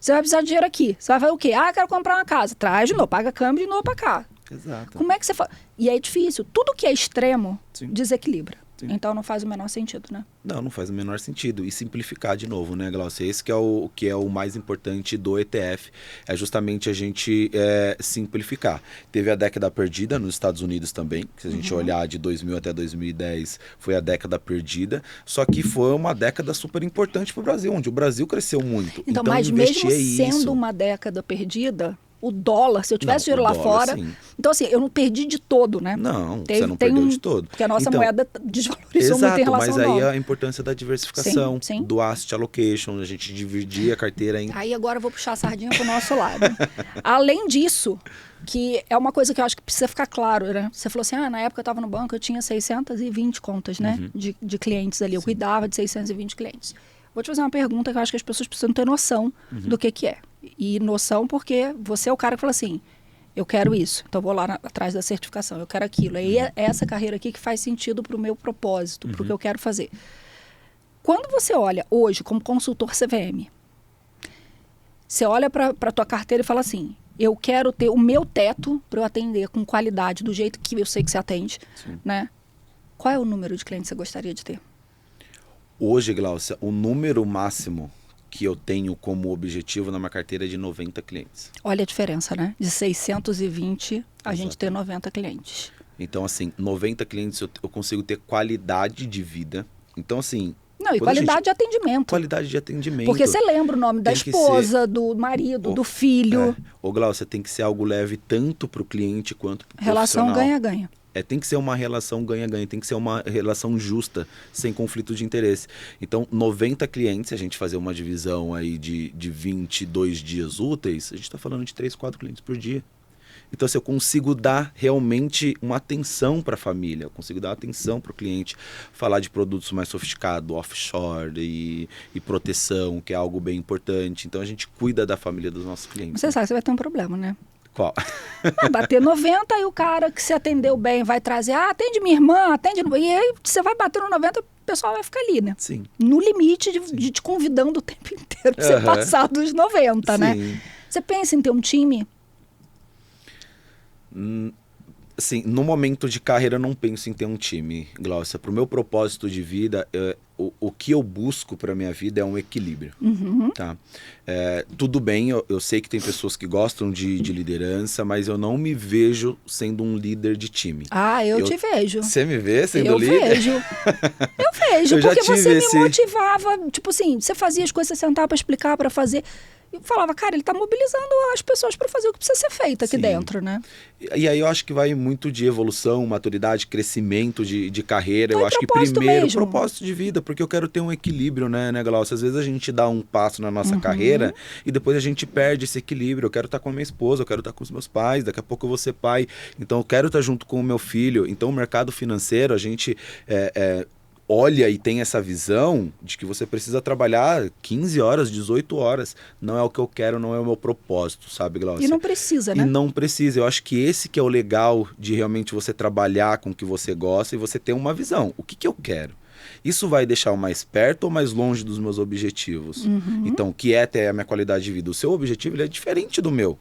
Você vai precisar de dinheiro aqui. Você vai fazer o quê? Quero comprar uma casa. Traz de novo, paga câmbio de novo para cá. Exato. Como é que você faz? E é difícil. Tudo que é extremo desequilibra. Sim. Então não faz o menor sentido, né? Não faz o menor sentido. E simplificar de novo, né, Glaucia? Esse que é o mais importante do ETF. É justamente a gente simplificar. Teve a década perdida nos Estados Unidos também. Se a gente olhar de 2000 até 2010, foi a década perdida. Só que foi uma década super importante para o Brasil, onde o Brasil cresceu muito. Então mas mesmo sendo uma década perdida, o dólar, se eu tivesse dinheiro lá fora... Sim. Então, assim, eu não perdi de todo, né? Não, você não perdeu de todo. Porque a nossa moeda desvalorizou muito em relação ao dólar. Mas aí a importância da diversificação, do asset allocation, a gente dividir a carteira em... Aí agora eu vou puxar a sardinha pro nosso lado. Além disso, que é uma coisa que eu acho que precisa ficar claro, né? Você falou assim, na época eu estava no banco, eu tinha 620 contas, né? De clientes ali. Eu cuidava de 620 clientes. Vou te fazer uma pergunta que eu acho que as pessoas precisam ter noção do que é. E noção porque você é o cara que fala assim, eu quero isso, então vou lá atrás da certificação, eu quero aquilo. Aí é essa carreira aqui que faz sentido para o meu propósito, para o que eu quero fazer. Quando você olha hoje como consultor CVM, você olha para a tua carteira e fala assim, eu quero ter o meu teto para eu atender com qualidade, do jeito que eu sei que você atende, né? Qual é o número de clientes que você gostaria de ter? Hoje, Glaucia, o número máximo que eu tenho como objetivo na minha carteira é de 90 clientes. Olha a diferença, né? De 620 a gente ter 90 clientes. Então, assim, 90 clientes eu consigo ter qualidade de vida. Então, assim... Não, e qualidade de atendimento. Qualidade de atendimento. Porque você lembra o nome da esposa, do marido, do filho. Ô, Glaucia, tem que ser algo leve tanto para o cliente quanto para o relação profissional. Ganha-ganha. Tem que ser uma relação ganha-ganha, tem que ser uma relação justa, sem conflito de interesse. Então, 90 clientes, se a gente fazer uma divisão aí de 22 dias úteis, a gente está falando de 3, 4 clientes por dia. Então, assim, eu consigo dar realmente uma atenção para a família, eu consigo dar atenção para o cliente, falar de produtos mais sofisticados, offshore e proteção, que é algo bem importante. Então, a gente cuida da família dos nossos clientes. Você sabe que você vai ter um problema, né? Qual? Bater 90 e o cara que se atendeu bem vai trazer, atende minha irmã, atende... E aí você vai bater no 90, o pessoal vai ficar ali, né? Sim. No limite de te convidando o tempo inteiro pra você passar dos 90, né? Você pensa em ter um time? Assim, no momento de carreira eu não penso em ter um time, Glaucia. Para o meu propósito de vida, o que eu busco para minha vida é um equilíbrio. Tá? Tudo bem, eu sei que tem pessoas que gostam de liderança, mas eu não me vejo sendo um líder de time. Eu te vejo. Você me vê sendo líder? Eu vejo, porque você me motivava, tipo assim, você fazia as coisas, você sentava para explicar, para fazer... Eu falava, cara, ele está mobilizando as pessoas para fazer o que precisa ser feito aqui dentro, né? E aí eu acho que vai muito de evolução, maturidade, crescimento de carreira. Eu acho que primeiro mesmo. Propósito de vida, porque eu quero ter um equilíbrio, né, Glaucia? Às vezes a gente dá um passo na nossa carreira e depois a gente perde esse equilíbrio. Eu quero estar com a minha esposa, eu quero estar com os meus pais, daqui a pouco eu vou ser pai. Então eu quero estar junto com o meu filho. Então o mercado financeiro, a gente... olha e tem essa visão de que você precisa trabalhar 15 horas, 18 horas. Não é o que eu quero, não é o meu propósito, sabe, Glaucia? E não precisa, né? E não precisa. Eu acho que esse que é o legal de realmente você trabalhar com o que você gosta e você ter uma visão. O que, que eu quero? Isso vai deixar eu mais perto ou mais longe dos meus objetivos? Então, o que é ter a minha qualidade de vida? O seu objetivo ele é diferente do meu.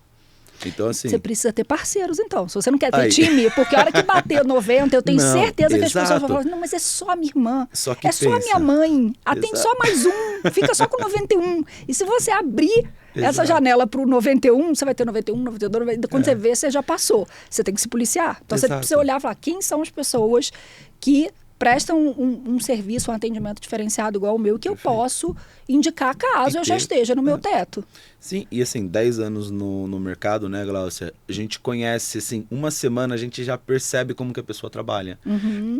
Então, assim... Você precisa ter parceiros, então. Se você não quer ter time, porque a hora que bater 90, eu tenho certeza que as pessoas vão falar, não, mas é só a minha irmã, só a minha mãe, tem só mais um, fica só com 91. E se você abrir essa janela para o 91, você vai ter 91, 92, 92, quando você vê, você já passou. Você tem que se policiar. Então, você precisa olhar e falar, quem são as pessoas que prestam um serviço, um atendimento diferenciado igual o meu, que eu posso indicar caso eu já esteja no meu teto. Sim, e assim, 10 anos no mercado, né, Glaucia? A gente conhece, assim, uma semana a gente já percebe como que a pessoa trabalha.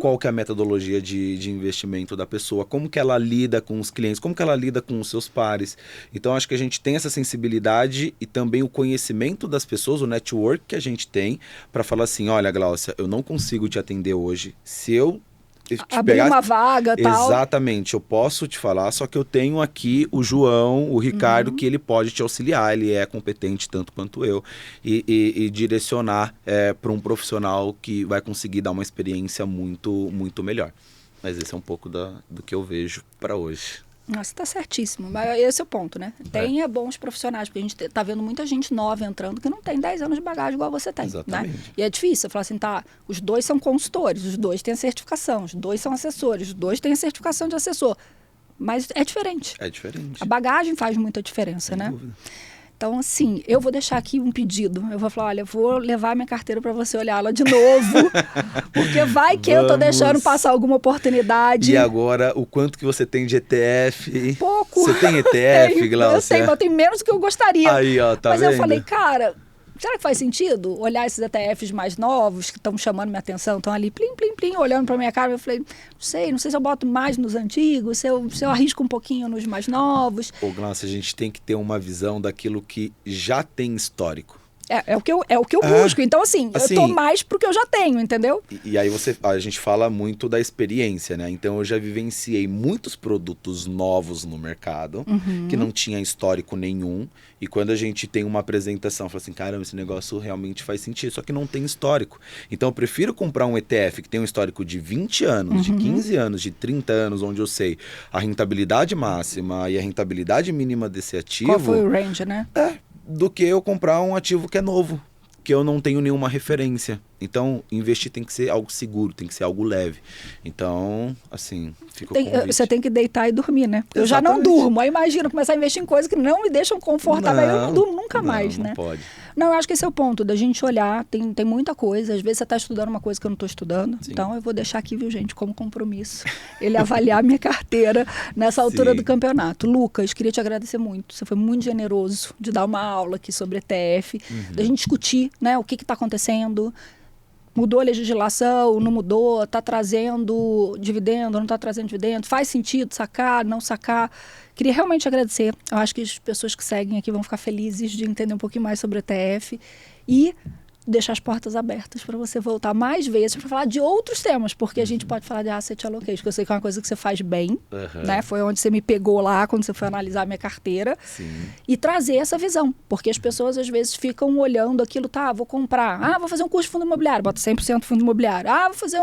Qual que é a metodologia de investimento da pessoa, como que ela lida com os clientes, como que ela lida com os seus pares. Então, acho que a gente tem essa sensibilidade e também o conhecimento das pessoas, o network que a gente tem para falar assim, olha, Glaucia, eu não consigo te atender hoje. Se eu abrir uma vaga e tal. Exatamente, eu posso te falar, só que eu tenho aqui o João, o Ricardo, que ele pode te auxiliar, ele é competente tanto quanto eu, e direcionar para um profissional que vai conseguir dar uma experiência muito, muito melhor. Mas esse é um pouco do que eu vejo para hoje. Nossa, tá certíssimo. Mas esse é o ponto, né? Tenha bons profissionais, porque a gente tá vendo muita gente nova entrando que não tem 10 anos de bagagem igual você tem. Exatamente. Né? E é difícil. Você fala assim, tá, os dois são consultores, os dois têm a certificação, os dois são assessores, os dois têm a certificação de assessor. Mas é diferente. É diferente. A bagagem faz muita diferença, né? Dúvida. Então, assim, eu vou deixar aqui um pedido. Eu vou falar, olha, eu vou levar minha carteira para você olhá-la de novo, porque vai que eu tô deixando passar alguma oportunidade. E agora, o quanto que você tem de ETF? Pouco. Você tem ETF, Glaucia? Eu sei, mas eu tenho menos do que eu gostaria. Aí, ó, tá mas vendo? Eu falei, cara, será que faz sentido olhar esses ETFs mais novos que estão chamando minha atenção, estão ali, plim, plim, plim, olhando para minha cara? Eu falei, não sei se eu boto mais nos antigos, se eu arrisco um pouquinho nos mais novos. Ô, Glaucia, a gente tem que ter uma visão daquilo que já tem histórico. É o que eu busco. Então, assim, eu tô mais pro que eu já tenho, entendeu? E aí a gente fala muito da experiência, né? Então, eu já vivenciei muitos produtos novos no mercado, que não tinha histórico nenhum. E quando a gente tem uma apresentação, fala assim, caramba, esse negócio realmente faz sentido, só que não tem histórico. Então, eu prefiro comprar um ETF que tem um histórico de 20 anos, de 15 anos, de 30 anos, onde eu sei a rentabilidade máxima e a rentabilidade mínima desse ativo. Qual foi o range, né? Do que eu comprar um ativo que é novo, que eu não tenho nenhuma referência. Então, investir tem que ser algo seguro, tem que ser algo leve. Então, assim, fica o convite. Você tem que deitar e dormir, né? Eu já não durmo. Aí imagino começar a investir em coisas que não me deixam confortável. Aí eu não durmo nunca mais, né? Não pode. Não, eu acho que esse é o ponto, da gente olhar. Tem muita coisa. Às vezes você está estudando uma coisa que eu não estou estudando. Sim. Então, eu vou deixar aqui, viu, gente, como compromisso. Ele avaliar minha carteira nessa altura do campeonato. Lucas, queria te agradecer muito. Você foi muito generoso de dar uma aula aqui sobre ETF, da gente discutir, né, o que está acontecendo. Mudou a legislação, não mudou, está trazendo dividendo, não está trazendo dividendo, faz sentido sacar, não sacar. Queria realmente agradecer. Eu acho que as pessoas que seguem aqui vão ficar felizes de entender um pouquinho mais sobre o ETF e deixar as portas abertas para você voltar mais vezes para falar de outros temas, porque a gente pode falar de asset allocation, que eu sei que é uma coisa que você faz bem, né? Foi onde você me pegou lá, quando você foi analisar a minha carteira. Sim. E trazer essa visão, porque as pessoas às vezes ficam olhando aquilo, vou comprar, vou fazer um curso de fundo imobiliário, bota 100% fundo imobiliário, vou fazer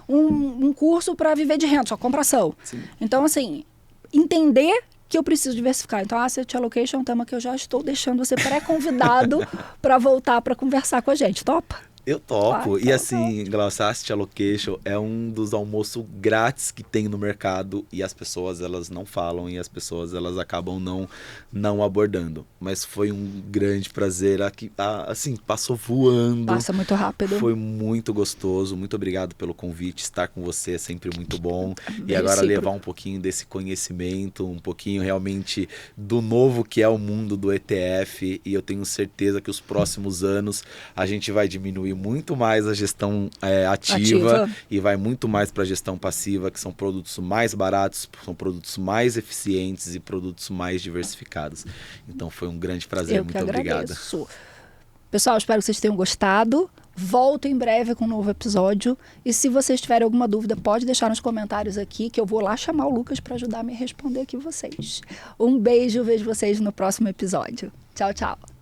um curso para viver de renda, só compra ação. Sim. Então, assim, entender que eu preciso diversificar. Então, a asset allocation é um tema que eu já estou deixando você pré-convidado para voltar para conversar com a gente. Topa? Eu topo. E assim, Glaucia, Asset Allocation é um dos almoços grátis que tem no mercado e as pessoas, elas não falam e as pessoas, elas acabam não abordando. Mas foi um grande prazer. Aqui, assim, passou voando. Passa muito rápido. Foi muito gostoso. Muito obrigado pelo convite. Estar com você é sempre muito bom. E agora levar um pouquinho desse conhecimento, um pouquinho realmente do novo que é o mundo do ETF. E eu tenho certeza que os próximos anos a gente vai diminuir muito mais a gestão ativa e vai muito mais para a gestão passiva, que são produtos mais baratos, são produtos mais eficientes e produtos mais diversificados. Então foi um grande prazer, muito obrigada. Pessoal, espero que vocês tenham gostado. Volto em breve com um novo episódio. E se vocês tiverem alguma dúvida, pode deixar nos comentários aqui, que eu vou lá chamar o Lucas para ajudar a me responder aqui vocês. Um beijo, vejo vocês no próximo episódio. Tchau, tchau.